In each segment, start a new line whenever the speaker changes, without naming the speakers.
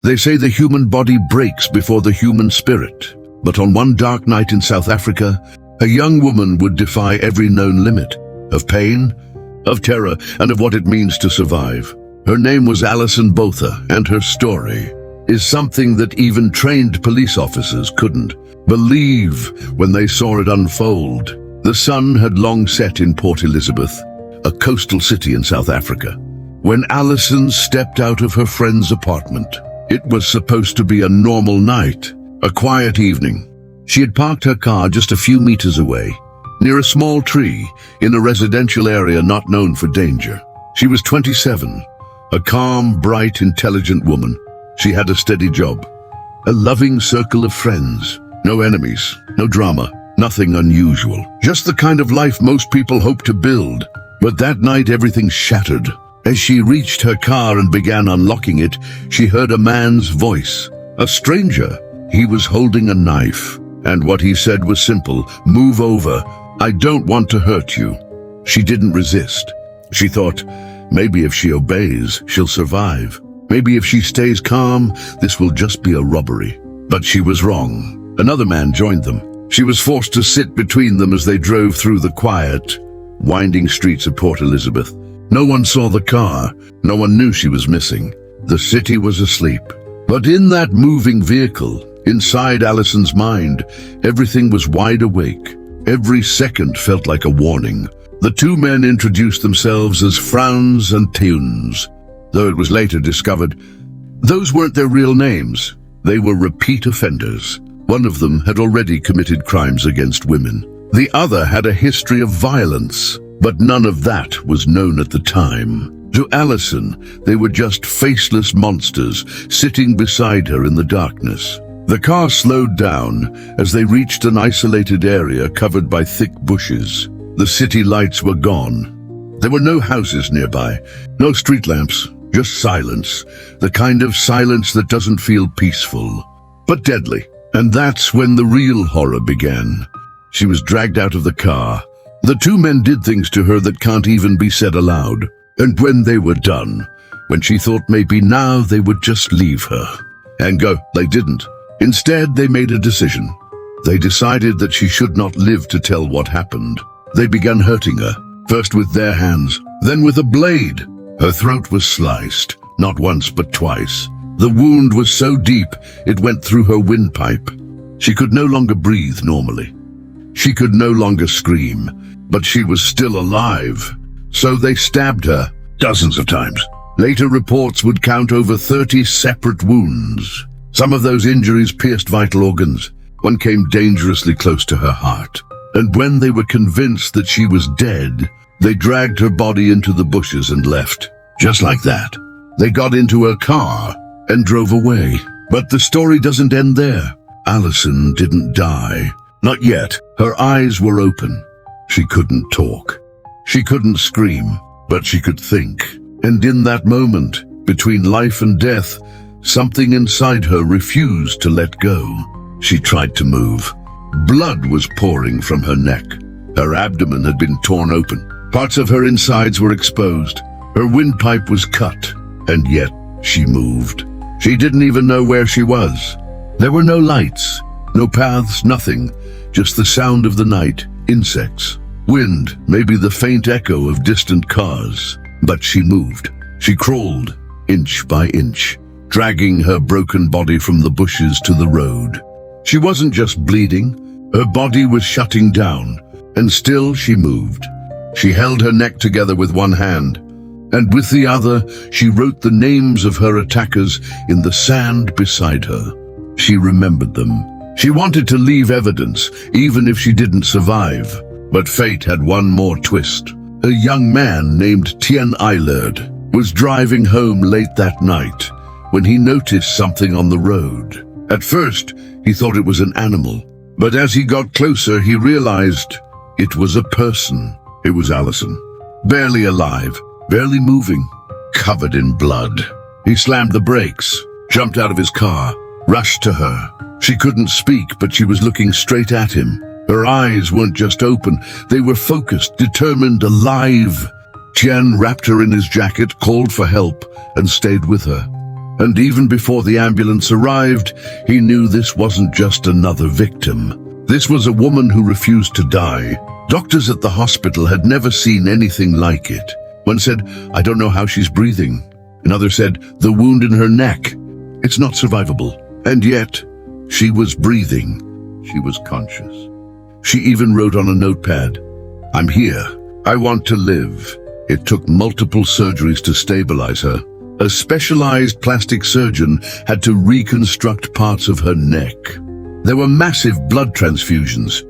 They say the human body breaks before the human spirit. But on one dark night in South Africa, a young woman would defy every known limit of pain, of terror, and of what it means to survive. Her name was Alison Botha, and her story is something that even trained police officers couldn't believe when they saw it unfold. The sun had long set in Port Elizabeth, a coastal city in South Africa, when Alison stepped out of her friend's apartment. It was supposed to be a normal night, a quiet evening. She had parked her car just a few meters away, near a small tree in a residential area not known for danger. She was 27, a calm, bright, intelligent woman. She had a steady job, a loving circle of friends, no enemies, no drama, nothing unusual. Just the kind of life most people hope to build. But that night everything shattered. As she reached her car and began unlocking it, she heard a man's voice, a stranger. He was holding a knife, and what he said was simple: "Move over. I don't want to hurt you." She didn't resist. She thought, maybe if she obeys, she'll survive. Maybe if she stays calm, this will just be a robbery. But she was wrong. Another man joined them. She was forced to sit between them as they drove through the quiet, winding streets of Port Elizabeth. No one saw the car. No one knew she was missing. The city was asleep. But in that moving vehicle, inside Alison's mind, everything was wide awake. Every second felt like a warning. The two men introduced themselves as Frans and Tunes, though it was later discovered those weren't their real names. They were repeat offenders. One of them had already committed crimes against women. The other had a history of violence, but none of that was known at the time. To Alison, they were just faceless monsters sitting beside her in the darkness. The car slowed down as they reached an isolated area covered by thick bushes. The city lights were gone. There were no houses nearby, no street lamps, just silence, the kind of silence that doesn't feel peaceful, but deadly. And that's when the real horror began. She was dragged out of the car. The two men did things to her that can't even be said aloud. And when they were done, when she thought maybe now they would just leave her and go, they didn't. Instead, they made a decision. They decided that she should not live to tell what happened. They began hurting her, first with their hands, then with a blade. Her throat was sliced, not once but twice. The wound was so deep, it went through her windpipe. She could no longer breathe normally. She could no longer scream, but she was still alive. So they stabbed her dozens of times. Later reports would count over 30 separate wounds. Some of those injuries pierced vital organs. One came dangerously close to her heart. And when they were convinced that she was dead, they dragged her body into the bushes and left. Just like that. They got into her car and drove away. But the story doesn't end there. Alison didn't die. Not yet. Her eyes were open. She couldn't talk. She couldn't scream, but she could think. And in that moment, between life and death, something inside her refused to let go. She tried to move. Blood was pouring from her neck. Her abdomen had been torn open. Parts of her insides were exposed. Her windpipe was cut, and yet she moved. She didn't even know where she was. There were no lights, no paths, nothing, just the sound of the night, insects, wind, maybe the faint echo of distant cars. But she moved. She crawled, inch by inch, dragging her broken body from the bushes to the road. She wasn't just bleeding, her body was shutting down, and still she moved. She held her neck together with one hand, and with the other, she wrote the names of her attackers in the sand beside her. She remembered them. She wanted to leave evidence, even if she didn't survive. But fate had one more twist. A young man named Tien Eilerd was driving home late that night when he noticed something on the road. At first, he thought it was an animal, but as he got closer, he realized it was a person. It was Alison, barely alive, barely moving, covered in blood. He slammed the brakes, jumped out of his car, rushed to her. She couldn't speak, but she was looking straight at him. Her eyes weren't just open, they were focused, determined, alive. Tien wrapped her in his jacket, called for help, and stayed with her. And even before the ambulance arrived, he knew this wasn't just another victim. This was a woman who refused to die. Doctors at the hospital had never seen anything like it. One said, "I don't know how she's breathing." Another said, "The wound in her neck. It's not survivable." And yet, she was breathing. She was conscious. She even wrote on a notepad, "I'm here. I want to live." It took multiple surgeries to stabilize her. A specialized plastic surgeon had to reconstruct parts of her neck. There were massive blood transfusions,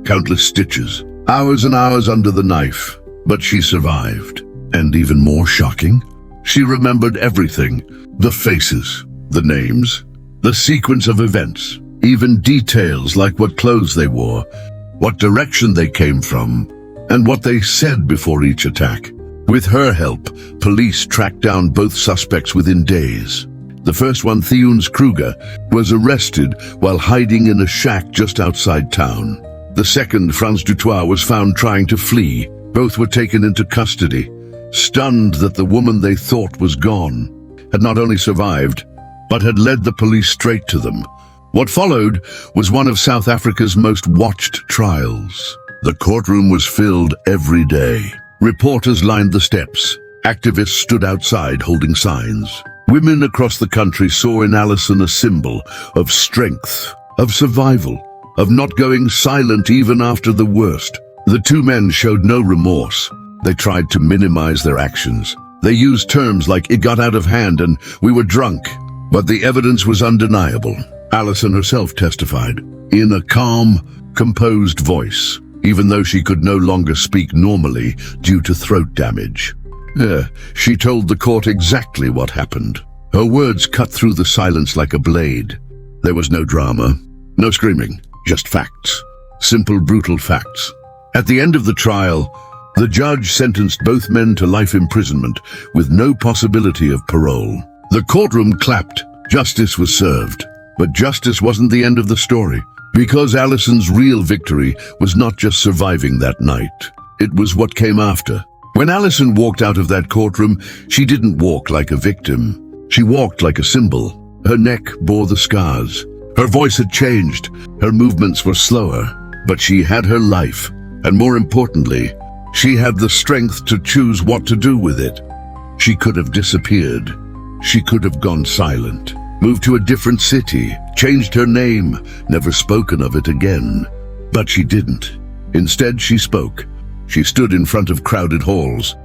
countless stitches, hours and hours under the knife. But she survived. And even more shocking, she remembered everything. The faces, the names, the sequence of events, even details like what clothes they wore, what direction they came from, and what they said before each attack. With her help, police tracked down both suspects within days. The first one, Theuns Kruger, was arrested while hiding in a shack just outside town. The second, Franz Dutoit, was found trying to flee. Both were taken into custody, stunned that the woman they thought was gone had not only survived, but had led the police straight to them. What followed was one of South Africa's most watched trials. The courtroom was filled every day. Reporters lined the steps. Activists stood outside holding signs. Women across the country saw in Alison a symbol of strength, of survival, of not going silent even after the worst. The two men showed no remorse. They tried to minimize their actions. They used terms like "it got out of hand" and "we were drunk." But the evidence was undeniable. Alison herself testified, in a calm, composed voice, even though she could no longer speak normally due to throat damage. She told the court exactly what happened. Her words cut through the silence like a blade. There was no drama, no screaming, just facts. Simple, brutal facts. At the end of the trial, the judge sentenced both men to life imprisonment with no possibility of parole. The courtroom clapped. Justice was served. But justice wasn't the end of the story, because Alison's real victory was not just surviving that night. It was what came after. When Alison walked out of that courtroom, she didn't walk like a victim. She walked like a symbol. Her neck bore the scars. Her voice had changed. Her movements were slower. But she had her life. And more importantly, she had the strength to choose what to do with it. She could have disappeared. She could have gone silent, moved to a different city, changed her name, never spoken of it again. But she didn't. Instead, she spoke. She stood in front of crowded halls,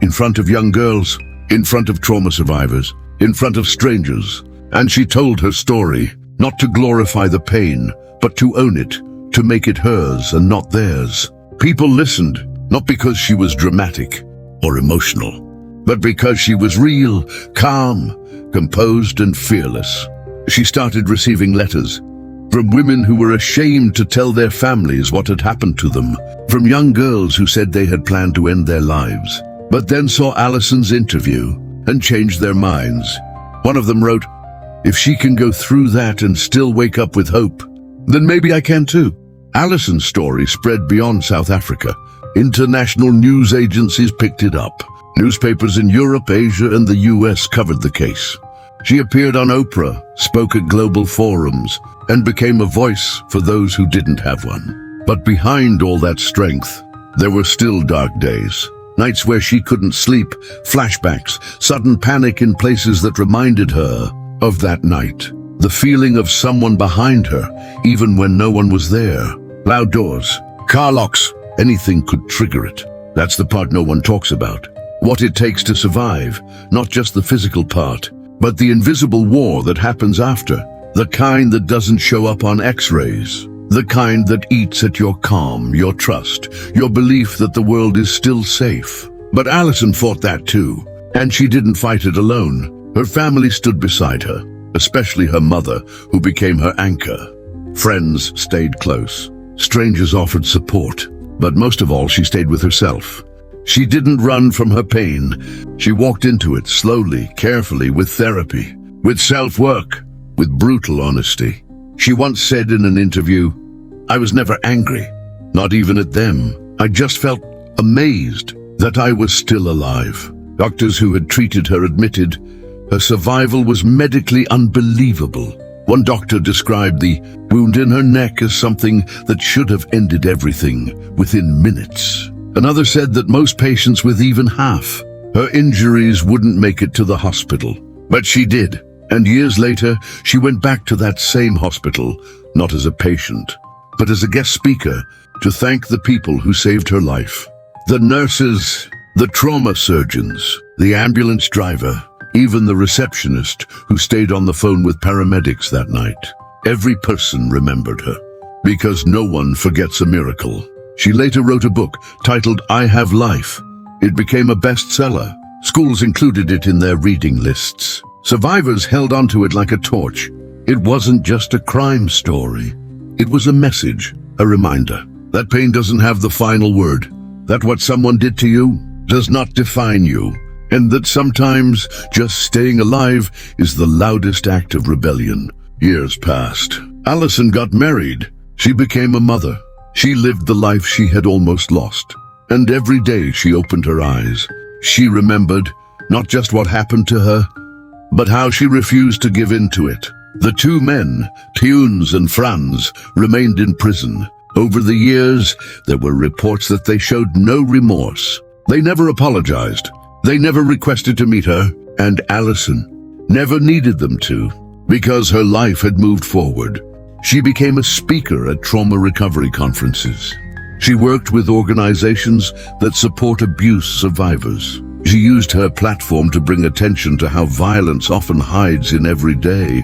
in front of young girls, in front of trauma survivors, in front of strangers. And she told her story, not to glorify the pain, but to own it, to make it hers and not theirs. People listened, not because she was dramatic or emotional, but because she was real, calm, composed and fearless. She started receiving letters from women who were ashamed to tell their families what had happened to them, from young girls who said they had planned to end their lives, but then saw Alison's interview and changed their minds. One of them wrote, "If she can go through that and still wake up with hope, then maybe I can too." Alison's story spread beyond South Africa. International news agencies picked it up. Newspapers in Europe, Asia, and the US covered the case. She appeared on Oprah, spoke at global forums, and became a voice for those who didn't have one. But behind all that strength, there were still dark days. Nights where she couldn't sleep, flashbacks, sudden panic in places that reminded her of that night. The feeling of someone behind her, even when no one was there. Loud doors, car locks, anything could trigger it. That's the part no one talks about. What it takes to survive, not just the physical part, but the invisible war that happens after. The kind that doesn't show up on X-rays. The kind that eats at your calm, your trust, your belief that the world is still safe. But Alison fought that too, and she didn't fight it alone. Her family stood beside her, especially her mother, who became her anchor. Friends stayed close. Strangers offered support, but most of all, she stayed with herself. She didn't run from her pain. She walked into it slowly, carefully, with therapy, with self-work, with brutal honesty. She once said in an interview, "I was never angry, not even at them. I just felt amazed that I was still alive." Doctors who had treated her admitted Her survival was medically unbelievable. One doctor described the wound in her neck as something that should have ended everything within minutes. Another said that most patients with even half her injuries wouldn't make it to the hospital. But she did, and years later, she went back to that same hospital, not as a patient, but as a guest speaker, to thank the people who saved her life. The nurses, the trauma surgeons, the ambulance driver, even the receptionist who stayed on the phone with paramedics that night. Every person remembered her, because no one forgets a miracle. She later wrote a book titled I Have Life. It became a bestseller. Schools included it in their reading lists. Survivors held onto it like a torch. It wasn't just a crime story. It was a message, a reminder that pain doesn't have the final word, that what someone did to you does not define you, and that sometimes just staying alive is the loudest act of rebellion. Years passed. Alison got married. She became a mother. She lived the life she had almost lost. And every day she opened her eyes. She remembered not just what happened to her, but how she refused to give in to it. The two men, Tunes and Franz, remained in prison. Over the years, there were reports that they showed no remorse. They never apologized. They never requested to meet her, and Alison never needed them to, because her life had moved forward. She became a speaker at trauma recovery conferences. She worked with organizations that support abuse survivors. She used her platform to bring attention to how violence often hides in everyday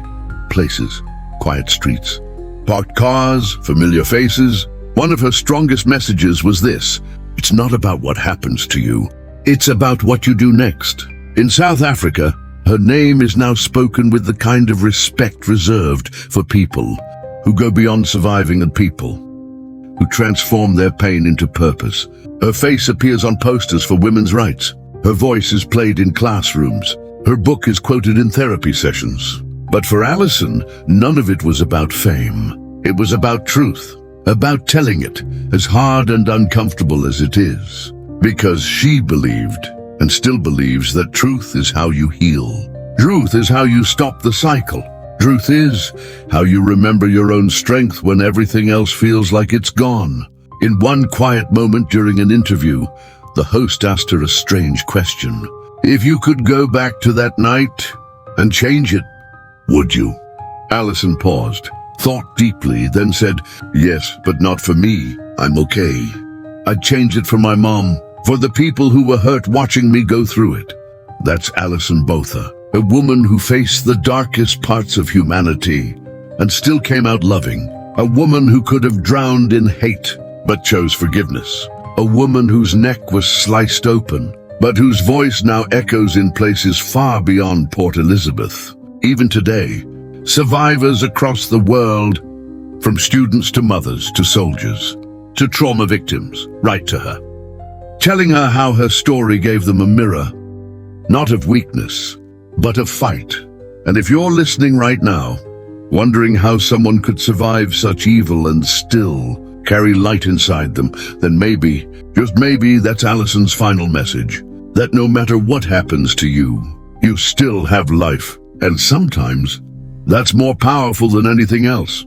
places, quiet streets, parked cars, familiar faces. One of her strongest messages was this: it's not about what happens to you, it's about what you do next. In South Africa, her name is now spoken with the kind of respect reserved for people who go beyond surviving and people who transform their pain into purpose. Her face appears on posters for women's rights. Her voice is played in classrooms. Her book is quoted in therapy sessions. But for Alison, none of it was about fame. It was about truth, about telling it, as hard and uncomfortable as it is. Because she believed, and still believes, that truth is how you heal. Truth is how you stop the cycle. Truth is how you remember your own strength when everything else feels like it's gone. In one quiet moment during an interview, the host asked her a strange question. If you could go back to that night and change it, would you? Alison paused, thought deeply, then said, yes, but not for me. I'm okay. I'd change it for my mom, for the people who were hurt watching me go through it. That's Alison Botha, a woman who faced the darkest parts of humanity and still came out loving. A woman who could have drowned in hate, but chose forgiveness. A woman whose neck was sliced open, but whose voice now echoes in places far beyond Port Elizabeth. Even today, survivors across the world, from students to mothers to soldiers to trauma victims, write to her, telling her how her story gave them a mirror, not of weakness, but of fight. And if you're listening right now, wondering how someone could survive such evil and still carry light inside them, then maybe, just maybe, that's Alison's final message. That no matter what happens to you, you still have life. And sometimes, that's more powerful than anything else.